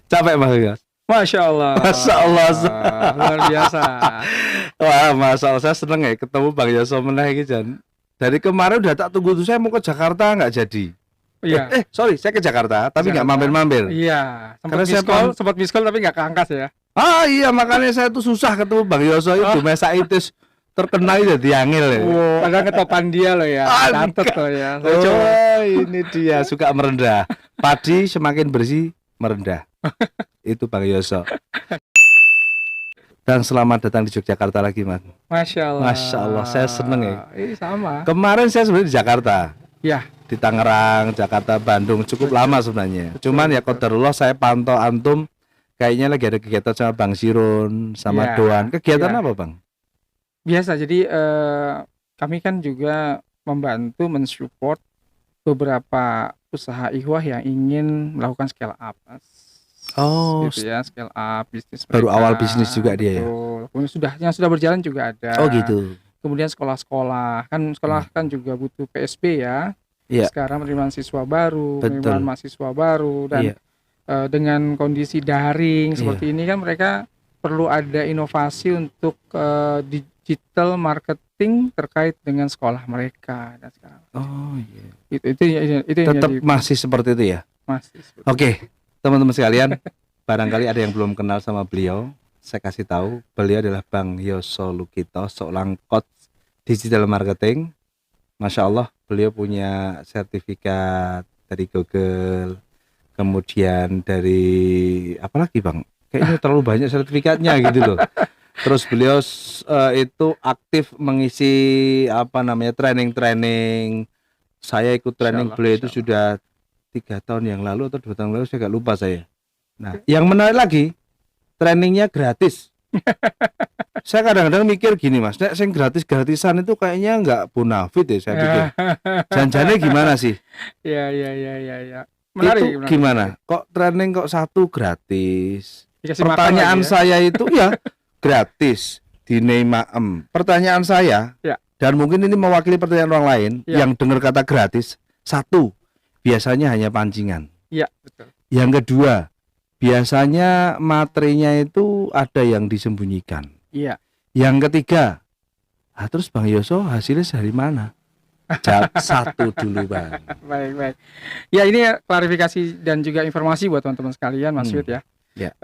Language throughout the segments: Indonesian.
Capek Bang Yos? Masya Allah. Masya Allah. Luar biasa. Wah, Masya Allah, saya seneng ya ketemu Bang Yoso meneh iki Jan. Dari kemarin udah tak tunggu tuh, saya mau ke Jakarta nggak jadi. Iya. Sorry, saya ke Jakarta tapi nggak Jakarta. mampir-mampir. Iya. Karena saya Sempat miss call tapi nggak keangkat ya. Ah iya, makanya saya tuh susah ketemu Bang Yoso itu mesaitis terkena jadi angel ya. Wow, ada ketopan dia loh ya. Catet loh ya. Saya coba. Oh, ini dia suka merendah. Padi semakin bersih merendah. Itu Bang Yoso. Dan selamat datang di Yogyakarta lagi, Mas. Masya Allah. Masya Allah, saya seneng ya. Ini sama. Kemarin saya sebenarnya di Jakarta. Ya. Di Tangerang, Jakarta, Bandung cukup lama sebenarnya. Cuman ya qadarullah saya pantau antum kayaknya lagi ada kegiatan sama Bang Sirun, sama Ya, Doan. Kegiatan ya. apa, Bang? Biasa. Jadi kami kan juga membantu mensupport beberapa usaha ikhwah yang ingin melakukan scale up. Oh, gitu ya, scale up bisnis baru mereka. awal bisnis juga dia ya. Kemudian yang sudah berjalan juga ada. Oh gitu. Kemudian sekolah-sekolah, kan sekolah kan juga butuh PSB ya. Iya. Sekarang penerimaan siswa baru, Betul. penerimaan mahasiswa baru, dan Iya. dengan kondisi daring seperti ini kan mereka perlu ada inovasi untuk digital marketing terkait dengan sekolah mereka dan sekarang. Oh iya. Itu yang Tetap jadi masih seperti itu ya. masih. Oke, teman-teman sekalian, barangkali ada yang belum kenal sama beliau. Saya kasih tahu, beliau adalah Bang Yoso Lukito, seorang coach digital marketing. Masya Allah, beliau punya sertifikat dari Google, kemudian dari apa lagi Bang? Kayaknya terlalu banyak sertifikatnya gitu loh. Terus beliau itu aktif mengisi training-training. Saya ikut training beliau itu sudah 3 tahun yang lalu atau 2 tahun lalu, saya nggak lupa saya. Nah, yang menarik lagi, trainingnya gratis. Saya kadang-kadang mikir gini Mas, nek sing gratis-gratisan itu kayaknya nggak bonafit ya saya pikir. Janjiannya gimana sih? Ya. Menarik, Itu gimana? Kok training kok satu gratis? Dikasih Pertanyaan makan lagi saya itu ya gratis dinei maem. Pertanyaan saya, ya. Dan mungkin ini mewakili pertanyaan orang lain yang dengar kata gratis. Satu, biasanya hanya pancingan. Iya, betul. Yang kedua, biasanya materinya itu ada yang disembunyikan. Iya. Yang ketiga, terus Bang Yoso hasilnya dari mana? Jawab satu dulu Bang. Baik. Ya ini klarifikasi dan juga informasi buat teman-teman sekalian Mas Yud ya. Ya.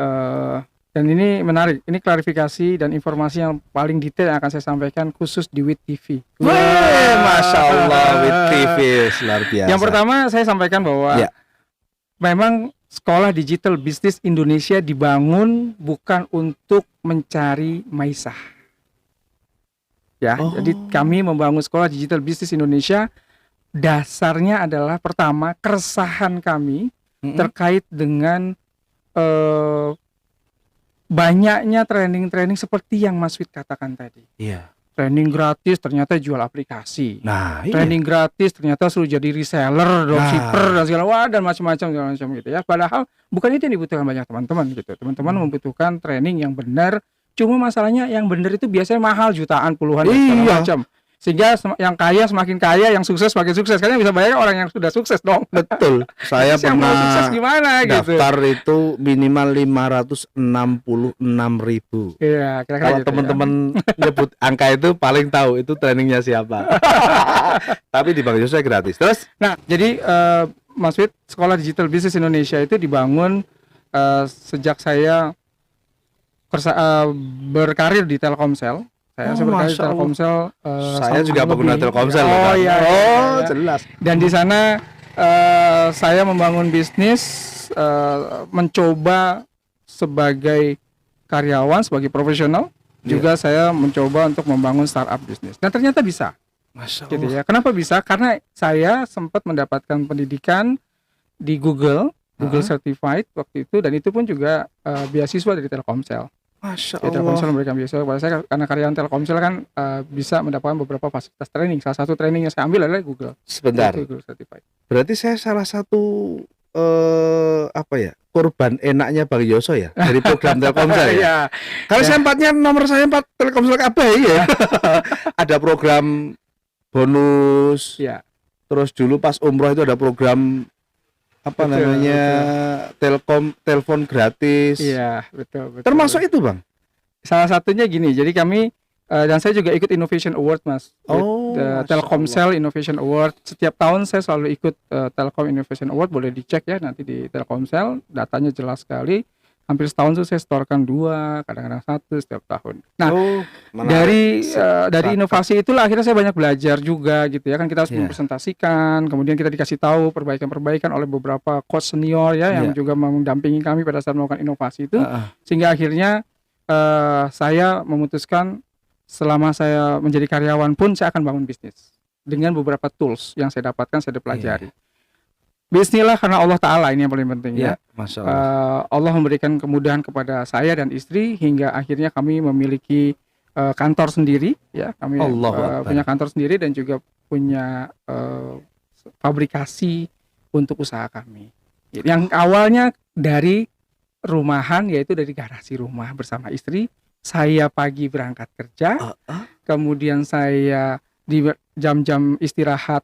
Dan ini menarik. Ini klarifikasi dan informasi yang paling detail yang akan saya sampaikan khusus di WIT TV. Masya Allah, WIT TV luar biasa. Yang pertama saya sampaikan bahwa memang Sekolah Digital Bisnis Indonesia dibangun bukan untuk mencari maisah. Ya, jadi kami membangun Sekolah Digital Bisnis Indonesia dasarnya adalah pertama keresahan kami terkait dengan banyaknya training-training seperti yang Mas Wid katakan tadi. Iya. Training gratis ternyata jual aplikasi. Nah, training gratis ternyata suruh jadi reseller, dropshipper dan segala dan macam-macam gitu ya. Padahal bukan itu yang dibutuhkan banyak teman-teman gitu. Teman-teman membutuhkan training yang benar. Cuma masalahnya yang benar itu biasanya mahal jutaan, puluhan dan segala macam. Sehingga yang kaya semakin kaya, yang sukses semakin sukses. Kalian bisa bayangkan orang yang sudah sukses dong. Betul. Saya pernah sukses gimana daftar gitu. Itu minimal 566.000. Iya, kira-kira kalau gitu teman-teman nyebut angka itu paling tahu itu trainingnya siapa. Tapi di Bang Yoso gratis. Terus? Nah, jadi Mas Wid, Sekolah Digital Bisnis Indonesia itu dibangun sejak saya berkarir di Telkomsel. Saya berkarir di Telkomsel. Saya juga pengguna Telkomsel. Jelas. Dan di sana saya membangun bisnis, mencoba sebagai karyawan, sebagai profesional. Juga saya mencoba untuk membangun startup bisnis. Dan ternyata bisa. Masya Allah. Gitu ya. Kenapa bisa? Karena saya sempat mendapatkan pendidikan di Google Certified waktu itu, dan itu pun juga beasiswa dari Telkomsel. Masya Allah. Telkomsel memberikan beasiswa kepada saya karena karyawan Telkomsel kan bisa mendapatkan beberapa fasilitas training. Salah satu training yang saya ambil adalah Google. Sebentar. Google Certified. Berarti saya salah satu korban enaknya Bang Yoso ya dari program Telkomsel ya. Kalau saya nomor saya 4 Telkomsel KB ya. Ada program bonus. Ya. Terus dulu pas umroh itu ada program apa Betul, namanya telepon gratis. Iya, betul. Termasuk itu Bang. Salah satunya gini, jadi kami dan saya juga ikut Innovation Award Mas. Masya Telkomsel Allah. Innovation Award. Setiap tahun saya selalu ikut Telkom Innovation Award, boleh dicek ya nanti di Telkomsel, datanya jelas sekali. Hampir setahun tuh saya setorkan 2, kadang-kadang 1 setiap tahun. Nah, menarik. dari inovasi itulah akhirnya saya banyak belajar juga gitu ya, kan kita harus Iya. mempresentasikan, kemudian kita dikasih tahu perbaikan-perbaikan oleh beberapa coach senior ya yang Iya. juga mendampingi kami pada saat melakukan inovasi itu, Heeh. sehingga akhirnya saya memutuskan selama saya menjadi karyawan pun saya akan bangun bisnis dengan beberapa tools yang saya dapatkan, saya pelajari. Bismillah karena Allah Ta'ala, ini yang paling penting ya. Masya Allah. Allah memberikan kemudahan kepada saya dan istri hingga akhirnya kami memiliki kantor sendiri ya. Kami punya kantor sendiri dan juga punya fabrikasi untuk usaha kami. Yang awalnya dari rumahan, yaitu dari garasi rumah bersama istri. Saya pagi berangkat kerja, kemudian saya di jam-jam istirahat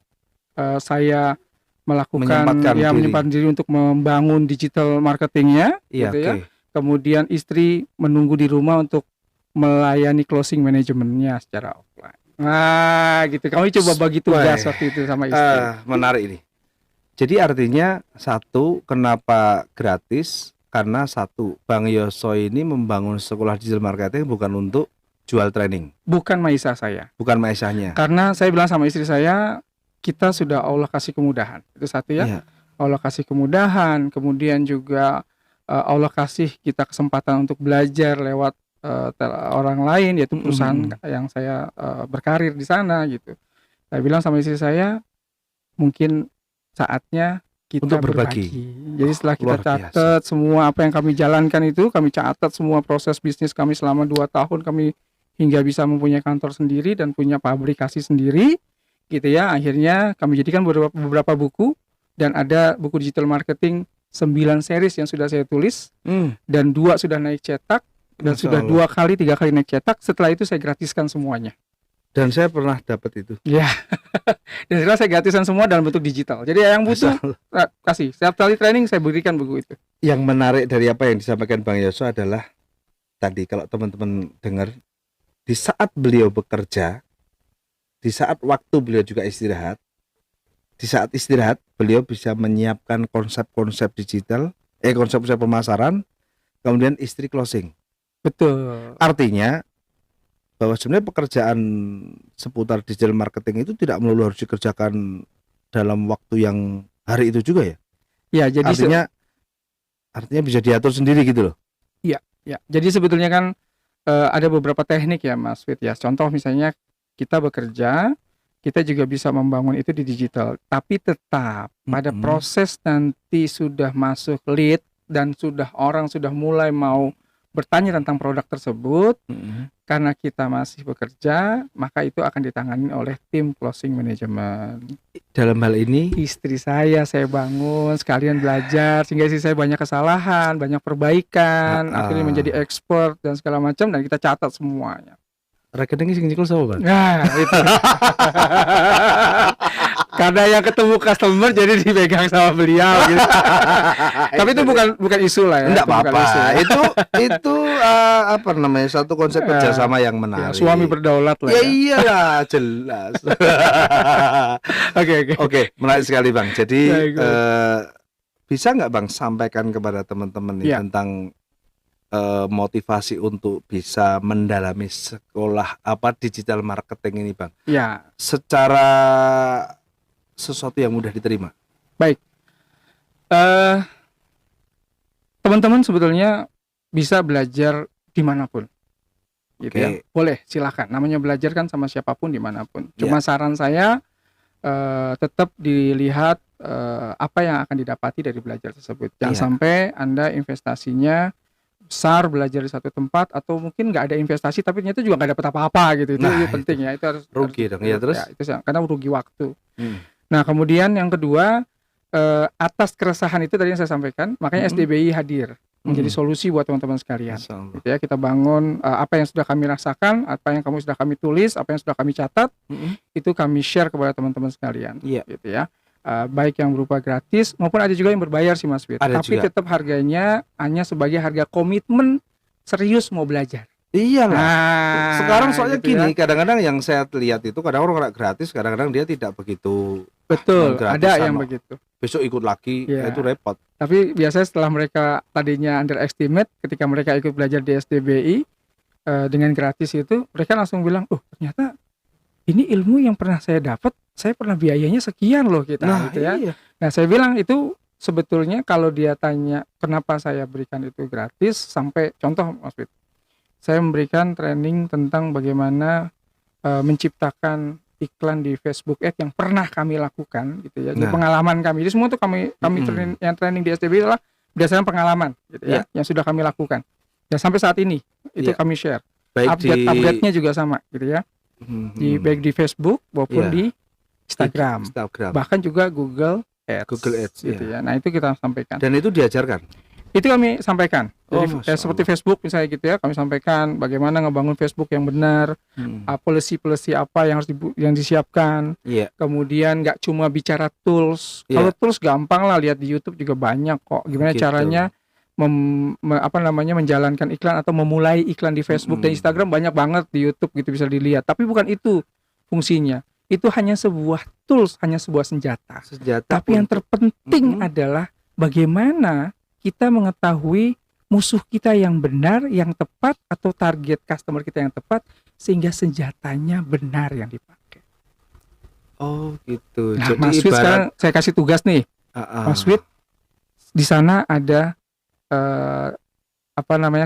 saya melakukan menyempatkan diri untuk membangun digital marketingnya, gitu ya. Kemudian istri menunggu di rumah untuk melayani closing manajemennya secara offline. Nah, gitu. Kami coba bagi tugas waktu itu sama istri. Menarik ini. Jadi artinya satu, kenapa gratis? Karena satu, Bang Yoso ini membangun sekolah digital marketing bukan untuk jual training. Bukan maisah saya. Bukan maisahnya. Karena saya bilang sama istri saya, kita sudah Allah kasih kemudahan. Itu satu ya. Allah kasih kemudahan, kemudian juga Allah kasih kita kesempatan untuk belajar lewat orang lain, yaitu perusahaan yang saya berkarir di sana gitu. Saya bilang sama istri saya, mungkin saatnya kita untuk berbagi. Jadi setelah kita catat semua apa yang kami jalankan itu, kami catat semua proses bisnis kami selama 2 tahun, kami hingga bisa mempunyai kantor sendiri dan punya pabrikasi sendiri. Gitu ya, akhirnya kami jadikan beberapa buku dan ada buku digital marketing 9 series yang sudah saya tulis dan 2 sudah naik cetak dan sudah 3 kali naik cetak. Setelah itu saya gratiskan semuanya. Dan saya pernah dapat itu. Ya. Dan setelah saya gratiskan semua dalam bentuk digital. Jadi yang butuh kasih. Setiap kali training saya berikan buku itu. Yang menarik dari apa yang disampaikan Bang Yoso adalah tadi kalau teman-teman dengar, di saat beliau bekerja, di saat waktu beliau juga istirahat, di saat istirahat beliau bisa menyiapkan konsep-konsep digital, konsep-konsep pemasaran, kemudian istri closing. Betul. Artinya bahwa sebenarnya pekerjaan seputar digital marketing itu tidak melulu harus dikerjakan dalam waktu yang hari itu juga ya. Ya, jadi artinya bisa diatur sendiri gitu loh. Iya, ya. Jadi sebetulnya kan ada beberapa teknik ya Mas Fit ya. Contoh misalnya kita bekerja, kita juga bisa membangun itu di digital. Tapi tetap pada proses nanti sudah masuk lead dan orang sudah mulai mau bertanya tentang produk tersebut, karena kita masih bekerja, maka itu akan ditangani oleh tim closing management. Dalam hal ini istri saya bangun sekalian belajar, sehingga istri saya banyak kesalahan, banyak perbaikan, akhirnya menjadi expert dan segala macam, dan kita catat semuanya. Rekeningnya sing nyikul sama Bang? Nah, itu. Karena yang ketemu customer jadi dipegang sama beliau gitu. Tapi itu bukan isu lah ya. Enggak apa-apa. Itu apa namanya, satu konsep kerjasama yang menarik. Ya, suami berdaulat lah. Ya iyalah, jelas. Oke, menarik sekali Bang. Jadi bisa nggak Bang sampaikan kepada teman-teman nih tentang motivasi untuk bisa mendalami sekolah digital marketing ini Bang? Ya. Secara sesuatu yang mudah diterima. Baik. Teman-teman sebetulnya bisa belajar dimanapun. Gitu ya. Boleh, silakan. Namanya belajar kan sama siapapun dimanapun. Cuma saran saya tetap dilihat apa yang akan didapati dari belajar tersebut. Jangan sampai Anda investasinya besar belajar di satu tempat, atau mungkin nggak ada investasi tapi ternyata juga nggak dapat apa-apa gitu. Itu penting ya. Itu harus rugi dong ya terus. Ya, itu karena rugi waktu. Nah kemudian yang kedua, atas keresahan itu tadi yang saya sampaikan, makanya SDBI hadir menjadi solusi buat teman-teman sekalian. Gitu ya, kita bangun apa yang sudah kami rasakan, apa yang sudah kami tulis, apa yang sudah kami catat, itu kami share kepada teman-teman sekalian. Gitu ya. baik yang berupa gratis maupun ada juga yang berbayar sih Mas Fit. Ada Tapi juga. tetap harganya hanya sebagai harga komitmen serius mau belajar. Iyalah. Nah, Sekarang soalnya gitu gini, ya. kadang-kadang yang saya lihat itu kadang orang gratis, kadang-kadang dia tidak begitu Betul, gratisan, ada yang begitu. besok ikut lagi, Iya. itu repot. Tapi biasanya setelah mereka tadinya underestimate, ketika mereka ikut belajar di SDBI dengan gratis itu, mereka langsung bilang, oh ternyata ini ilmu yang pernah saya dapat, saya pernah biayanya sekian loh kita, Nah, gitu ya. iya. Nah saya bilang itu sebetulnya kalau dia tanya kenapa saya berikan itu gratis, sampai contoh Mas Fit, saya memberikan training tentang bagaimana menciptakan iklan di Facebook Ads yang pernah kami lakukan gitu ya. Jadi Nah. pengalaman kami. Jadi semua itu kami training di SDB adalah berdasarkan pengalaman gitu ya, yang sudah kami lakukan. Dan sampai saat ini itu kami share. Baik Update-nya juga sama gitu ya. Baik di Facebook maupun di Instagram. Bahkan juga Google Ads gitu ya. Nah, itu kita sampaikan. Dan itu diajarkan. Itu kami sampaikan. Jadi Allah. seperti Facebook misalnya gitu ya, kami sampaikan bagaimana ngebangun Facebook yang benar, policy apa yang harus yang disiapkan. Kemudian nggak cuma bicara tools. Kalau tools gampang lah, lihat di YouTube juga banyak kok. Gimana caranya menjalankan iklan atau memulai iklan di Facebook dan Instagram, banyak banget di YouTube gitu bisa dilihat. Tapi bukan itu fungsinya. Itu hanya sebuah tools, hanya sebuah senjata. Tapi yang terpenting adalah bagaimana kita mengetahui musuh kita yang benar, yang tepat, atau target customer kita yang tepat, sehingga senjatanya benar yang dipakai. Oh gitu. Nah, Mas Wid, sekarang saya kasih tugas nih, Mas Wid, di sana ada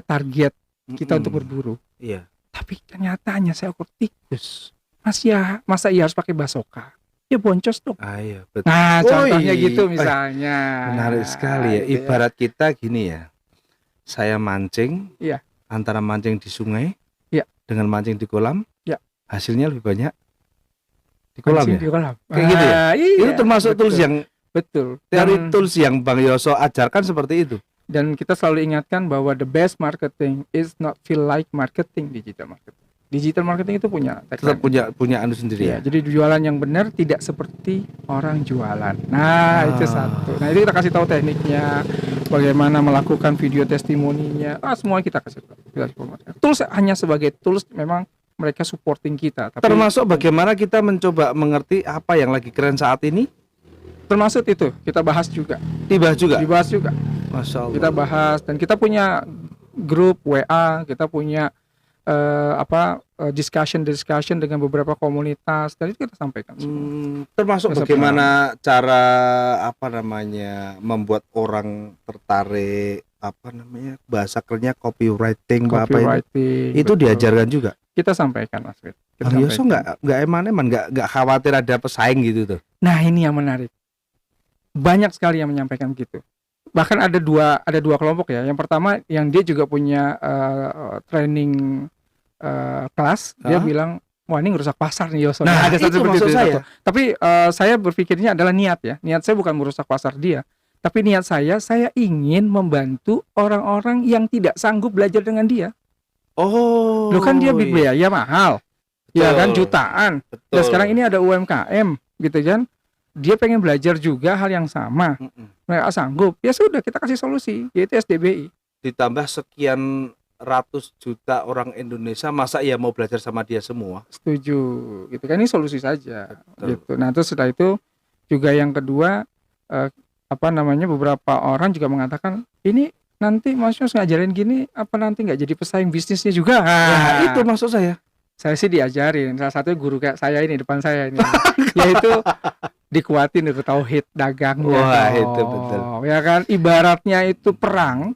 target kita untuk berburu. Iya. Tapi ternyata hanya seekor tikus. Masa iya harus pakai basoka? Ya boncos dong. Iya, betul. Nah, contohnya gitu misalnya. Menarik sekali ya. Ibarat kita gini ya. Saya mancing. Iya. Antara mancing di sungai. Iya. Dengan mancing di kolam. Iya. Hasilnya lebih banyak di kolam ya. Di kolam. Kayak gitu ya. Iya, itu termasuk tools yang teori tools yang Bang Yoso ajarkan seperti itu. Dan kita selalu ingatkan bahwa the best marketing is not feel like marketing, digital marketing. Digital marketing itu tetap punya anu sendiri ya. Jadi jualan yang benar tidak seperti orang jualan. Nah, itu satu. Nah, itu kita kasih tahu tekniknya, bagaimana melakukan video testimoninya. Semua kita kasih tahu. Tools hanya sebagai tools, memang mereka supporting kita. Tapi termasuk bagaimana kita mencoba mengerti apa yang lagi keren saat ini. Termasuk itu kita bahas juga. Dibahas juga. Masya Allah. Kita bahas, dan kita punya grup WA, kita punya discussion dengan beberapa komunitas, dan itu kita sampaikan semua. Termasuk bagaimana cara membuat orang tertarik, bahasa kerennya copywriting. Itu betul. diajarkan juga. Kita sampaikan, Mas Fit. Bang Yoso nggak eman-eman, nggak khawatir ada pesaing gitu tuh. Nah, ini yang menarik. Banyak sekali yang menyampaikan gitu. Bahkan ada dua kelompok ya. Yang pertama yang dia juga punya training kelas, dia bilang, wah ini ngerusak pasar nih Yoso. Nah, ada itu maksud saya. Tapi saya berpikirnya adalah niat ya. Niat saya bukan merusak pasar dia, tapi niat saya ingin membantu orang-orang yang tidak sanggup belajar dengan dia. Loh kan dia biaya mahal. Betul. Ya kan, jutaan. Betul. Dan sekarang ini ada UMKM gitu kan. Dia pengen belajar juga hal yang sama. Mereka sanggup. Ya sudah, kita kasih solusi, yaitu SDBI. Ditambah sekian ratus juta orang Indonesia, masa ia mau belajar sama dia semua? Setuju, gitu kan, ini solusi saja. Gitu. Nah, terus setelah itu juga yang kedua, beberapa orang juga mengatakan, ini nanti Mas Yos ngajarin gini, nanti nggak jadi pesaing bisnisnya juga? Nah, itu maksud saya. Saya sih diajarin, salah satunya guru kayak saya ini, depan saya ini, yaitu dikuatin itu tauhid dagangnya. Wah, itu betul. Ya kan, ibaratnya itu perang,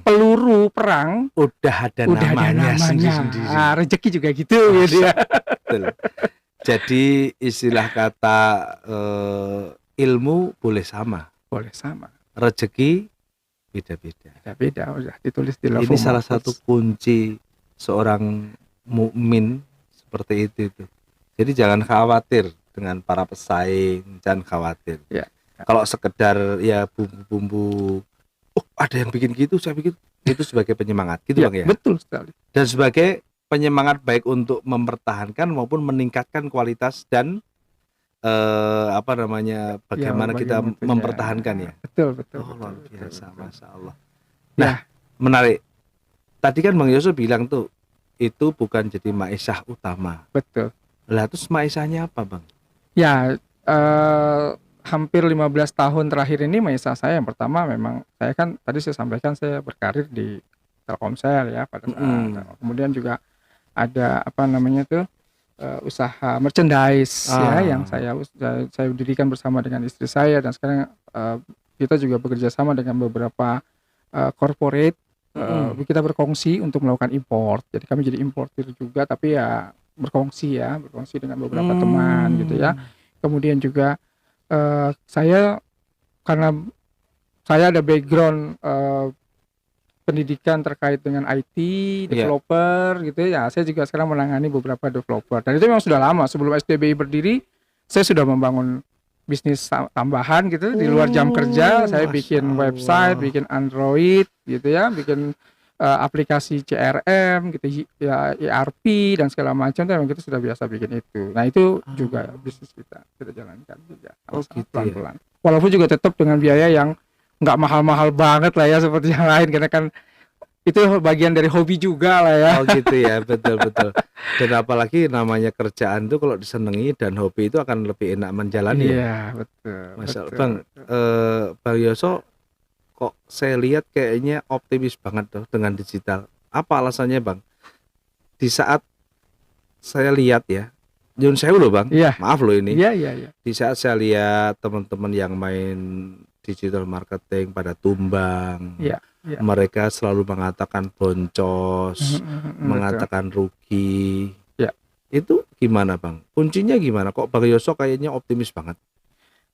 peluru perang udah ada namanya sendiri. Rezeki juga gitu ya. Betul. Jadi istilah kata ilmu boleh sama. Rezeki beda-beda. Udah ditulis di Ini salah satu kunci seorang mukmin seperti itu. Jadi jangan khawatir dengan para pesaing, jangan khawatir. Ya. Kalau sekedar ya bumbu-bumbu, ada yang bikin gitu, saya bikin itu sebagai penyemangat, gitu Bang ya. Betul sekali. Dan sebagai penyemangat baik untuk mempertahankan maupun meningkatkan kualitas dan apa namanya, Ya, bagaimana kita bagian itu ya. mempertahankan ya. Betul, betul. Oh, betul, luar betul, biasa, betul. Masya Allah. Ya, Nah, menarik. Tadi kan Bang Yosef bilang tuh, itu bukan jadi maisha utama. betul. Lah terus maishahnya apa, Bang? Ya, hampir 15 tahun terakhir ini maisha saya yang pertama memang saya kan tadi saya sampaikan saya berkarir di Telkomsel ya pada saat. Kemudian juga ada apa namanya tuh usaha merchandise ya yang saya dirikan bersama dengan istri saya, dan sekarang kita juga bekerja sama dengan beberapa corporate. Kita berkongsi untuk melakukan import. Jadi kami jadi importir juga, tapi ya berkongsi dengan beberapa teman gitu ya. Kemudian juga saya karena saya ada background pendidikan terkait dengan IT, developer gitu ya. Saya juga sekarang menangani beberapa developer. Dan itu memang sudah lama, sebelum SDBI berdiri, saya sudah membangun bisnis tambahan gitu di luar jam kerja. Saya bikin website, bikin Android gitu ya, bikin aplikasi CRM gitu ya, ERP dan segala macam. Memang kita sudah biasa bikin itu. Nah, itu juga bisnis kita jalankan juga. Gitu pelan-pelan. Walaupun juga tetap dengan biaya yang nggak mahal-mahal banget lah ya seperti yang lain, karena kan itu bagian dari hobi juga lah ya. Oh gitu ya, betul. Dan apalagi namanya kerjaan tuh kalau disenangi dan hobi itu akan lebih enak menjalani. Iya, betul. Masya Bang, Bang Yoso kok saya lihat kayaknya optimis banget tuh dengan digital. Apa alasannya, Bang? Di saat saya lihat ya, Nyun Sewu loh, Bang. Iya. Maaf loh ini. Iya. Di saat saya lihat teman-teman yang main digital marketing pada tumbang, mereka selalu mengatakan boncos, mengatakan rugi. Itu gimana, Bang? Kuncinya gimana? Kok Bang Yoso kayaknya optimis banget?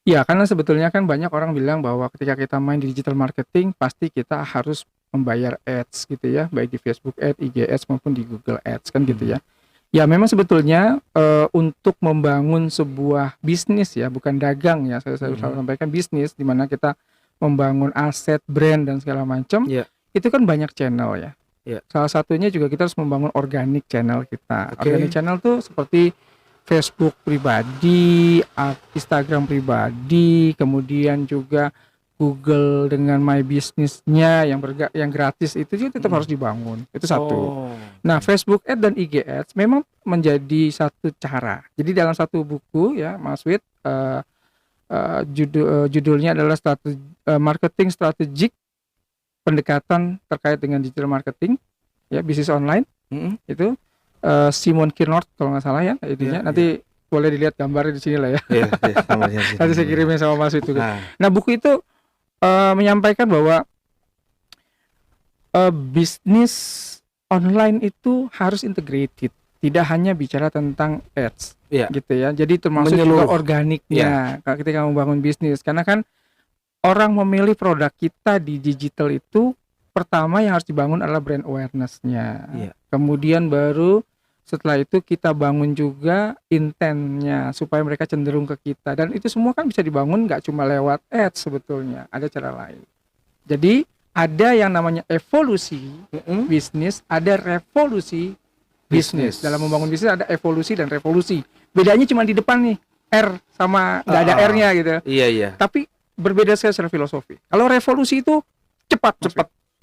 Ya, karena sebetulnya kan banyak orang bilang bahwa ketika kita main di digital marketing pasti kita harus membayar ads gitu ya, baik di Facebook Ads, IG Ads maupun di Google Ads kan gitu ya. Ya memang sebetulnya untuk membangun sebuah bisnis ya, bukan dagang ya, saya selalu sampaikan bisnis di mana kita membangun aset, brand dan segala macam. Itu kan banyak channel ya. Salah satunya juga kita harus membangun organic channel kita. Organic channel tuh seperti Facebook pribadi, Instagram pribadi, kemudian juga Google dengan My Business-nya yang gratis itu juga tetap harus dibangun. Itu satu. Nah, Facebook Ads dan IG Ads memang menjadi satu cara. Jadi dalam satu buku ya, Mas Wid, judulnya adalah marketing strategik pendekatan terkait dengan digital marketing ya, bisnis online. Itu Simon Kinort kalau nggak salah ya, intinya nanti boleh dilihat gambarnya di sini lah ya. Nanti saya kirimin sama Mas itu. Nah, buku itu menyampaikan bahwa bisnis online itu harus integrated, tidak hanya bicara tentang ads, gitu ya. Jadi termasuk juga organiknya ketika membangun bisnis, karena kan orang memilih produk kita di digital itu pertama yang harus dibangun adalah brand awareness-nya. Kemudian baru setelah itu kita bangun juga intentnya supaya mereka cenderung ke kita, dan itu semua kan bisa dibangun nggak cuma lewat ads, sebetulnya ada cara lain. Jadi ada yang namanya evolusi bisnis, ada revolusi bisnis. Dalam membangun bisnis ada evolusi dan revolusi. Bedanya cuma di depan nih, R sama nggak ada R-nya gitu. Iya. Tapi berbeda sekali secara filosofi. Kalau revolusi itu cepat,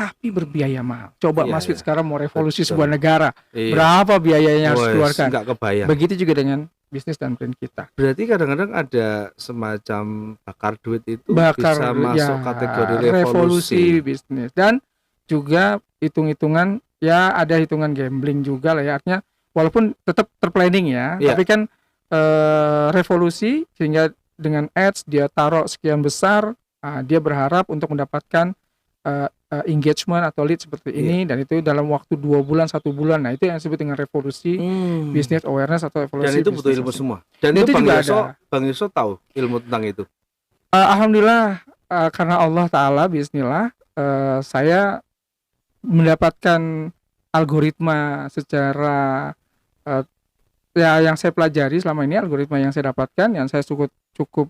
tapi berbiaya mahal. Coba Mas Wid sekarang mau revolusi sebuah negara, berapa biayanya harus keluarkan? Nggak kebayang. Begitu juga dengan bisnis dan brand kita. Berarti kadang-kadang ada semacam bakar duit itu bisa masuk kategori revolusi bisnis, dan juga hitung-hitungan ya, ada hitungan gambling juga lah ya, artinya walaupun tetap terplanning ya, tapi kan revolusi sehingga dengan ads dia taruh sekian besar, dia berharap untuk mendapatkan engagement atau lead seperti ini, dan itu dalam waktu 2 bulan 1 bulan. Nah, itu yang disebut dengan revolusi business awareness atau evolusi. Dan itu butuh ilmu semua. Dan itu Bang Yoso tahu ilmu tentang itu. Alhamdulillah, karena Allah Ta'ala bismillah, saya mendapatkan algoritma secara ya yang saya pelajari selama ini, algoritma yang saya dapatkan, yang saya cukup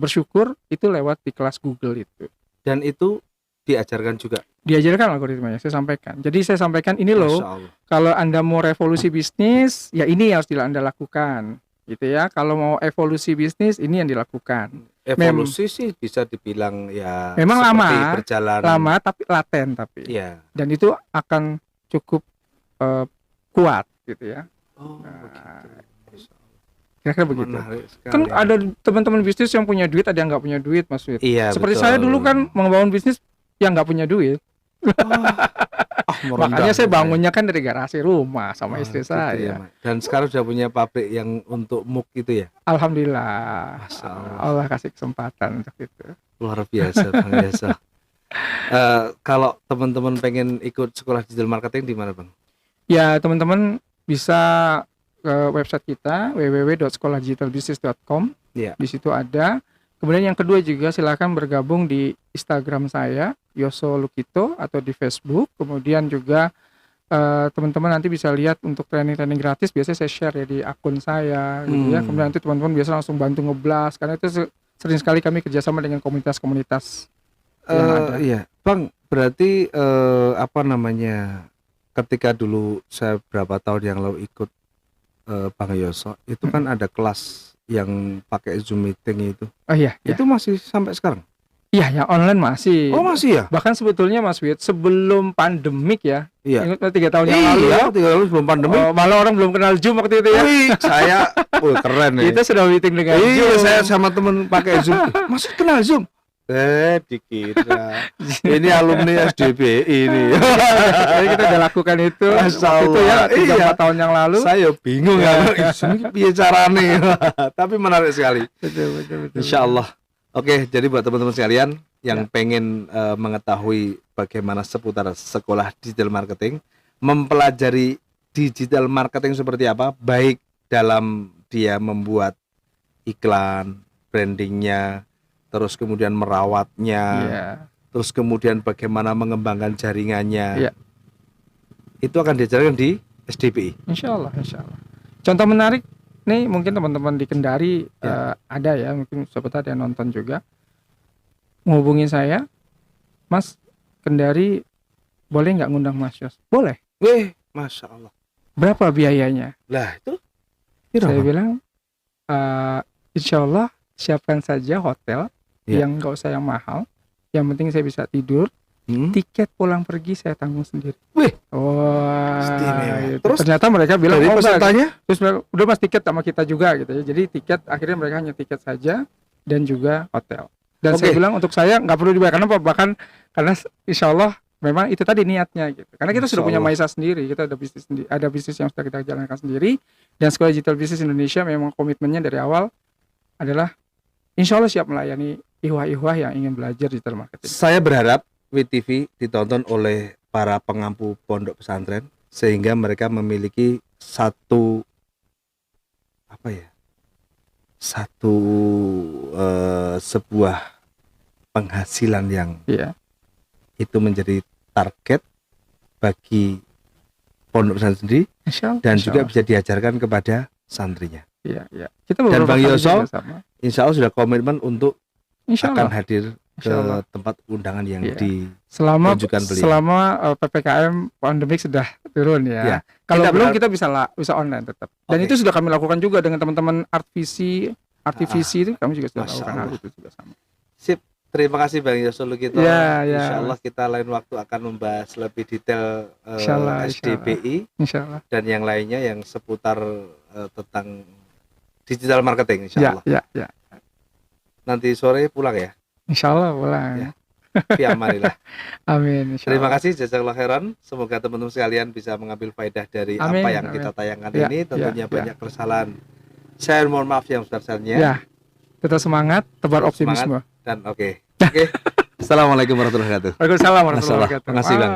bersyukur itu lewat di kelas Google itu. Dan itu diajarkan juga? Diajarkan algoritmanya, saya sampaikan. Jadi saya sampaikan ini loh, kalau Anda mau revolusi bisnis, ya ini harus Anda lakukan. gitu ya. Kalau mau evolusi bisnis, ini yang dilakukan. Evolusi sih bisa dibilang ya Memang seperti lama, berjalan. lama tapi laten tapi. Iya. Dan itu akan cukup kuat gitu ya. Oh, Nah, begitu. kira-kira begitu. Menarik sekali. Kan ada teman-teman bisnis yang punya duit, ada yang nggak punya duit, Mas Wid. Iya, Seperti betul. saya dulu kan membangun bisnis yang nggak punya duit. Makanya saya bangunnya kan dari garasi rumah sama istri gitu saya. ya, Mas. Dan sekarang sudah punya pabrik yang untuk muk itu ya. Alhamdulillah. Masya Allah. Allah kasih kesempatan untuk itu. Luar biasa, Bang Yasa. Kalau teman-teman pengen ikut sekolah digital marketing di mana, Bang? Ya, teman-teman bisa ke website kita www.sekolahdigitalbusiness.com. Iya. Di situ ada. Kemudian yang kedua juga silakan bergabung di Instagram saya Yoso Lukito atau di Facebook. Kemudian juga teman-teman nanti bisa lihat untuk training-training gratis. Biasanya saya share ya di akun saya gitu ya. Kemudian nanti teman-teman biasa langsung bantu nge-blast karena itu sering sekali kami kerjasama dengan komunitas-komunitas yang ada. Iya, Bang. Berarti apa namanya? Ketika dulu saya berapa tahun yang lalu ikut Bang Yoso, itu kan ada kelas yang pakai Zoom meeting itu. Oh iya, Itu masih sampai sekarang? Iya, yang online masih. Oh, masih ya? Bahkan sebetulnya Mas Wid, sebelum pandemik ya. Iya. Ingat 3 tahun yang lalu ya. 3 tahun sebelum pandemi. Malah orang belum kenal Zoom waktu itu ya. Wih, saya keren nih. Kita sudah meeting dengan Iya, Zoom. saya sama temen pakai Zoom. Masih kenal Zoom? Dikira. Ini alumni SDBI ini. Jadi kita udah lakukan itu waktu itu ya 3-4 tahun yang lalu. Saya bingung ya. Zoom piye carane. Tapi menarik sekali. Betul. Insyaallah. Oke, jadi buat teman-teman sekalian yang pengen mengetahui bagaimana seputar sekolah digital marketing, mempelajari digital marketing seperti apa, baik dalam dia membuat iklan, brandingnya, terus kemudian merawatnya, terus kemudian bagaimana mengembangkan jaringannya, itu akan diajarkan di SDPI. Insya Allah. Contoh menarik nih, mungkin teman-teman di Kendari ada ya, mungkin sobat ada yang nonton juga, menghubungi saya, Mas, Kendari boleh nggak ngundang Mas Yos? Boleh. Wih, Masya Allah. Berapa biayanya? Lah itu? Saya bilang, insya Allah siapkan saja hotel yang nggak usah yang mahal, yang penting saya bisa tidur. Tiket pulang pergi saya tanggung sendiri. Wih, gitu. Terus ternyata mereka bilang, pesertanya? Terus udah Mas tiket sama kita juga gitu ya. Jadi tiket akhirnya mereka hanya tiket saja dan juga hotel. Dan saya bilang untuk saya nggak perlu dibayar karena bahkan karena insya Allah memang itu tadi niatnya gitu. Karena kita sudah punya Maisa sendiri, kita ada bisnis sendiri, ada bisnis yang sudah kita jalankan sendiri. Dan Sekolah Digital Business Indonesia memang komitmennya dari awal adalah insya Allah siap melayani ihwah-ihwah yang ingin belajar digital marketing. Saya berharap WTV ditonton oleh para pengampu pondok pesantren sehingga mereka memiliki satu sebuah penghasilan yang itu menjadi target bagi pondok pesantren sendiri dan juga bisa diajarkan kepada santrinya. Kita dan Bang Yoso insya Allah sudah komitmen untuk akan hadir ke tempat undangan yang ditunjukkan beliau. Selama PPKM pandemik sudah turun ya. Kalau belum kita bisa online tetap. Dan itu sudah kami lakukan juga dengan teman-teman Artvisi itu kami juga sudah lakukan hal itu juga sama. Sip. Terima kasih Bang Yoso Lukito. Insya Allah kita lain waktu akan membahas lebih detail SDPI dan yang lainnya yang seputar tentang digital marketing insya Allah. Nanti sore pulang ya. Insya Allah pulang. Fi amanillah. Amin. Terima kasih jazakallahu khairan. Semoga teman-teman sekalian bisa mengambil faedah dari apa yang kita tayangkan ini. Tentunya banyak kesalahan. Saya mohon maaf yang besar-besarnya. Tetap semangat, tebar optimisme. Dan oke. Assalamualaikum warahmatullahi wabarakatuh. Waalaikumsalam warahmatullahi wabarakatuh. Terima kasih Bang.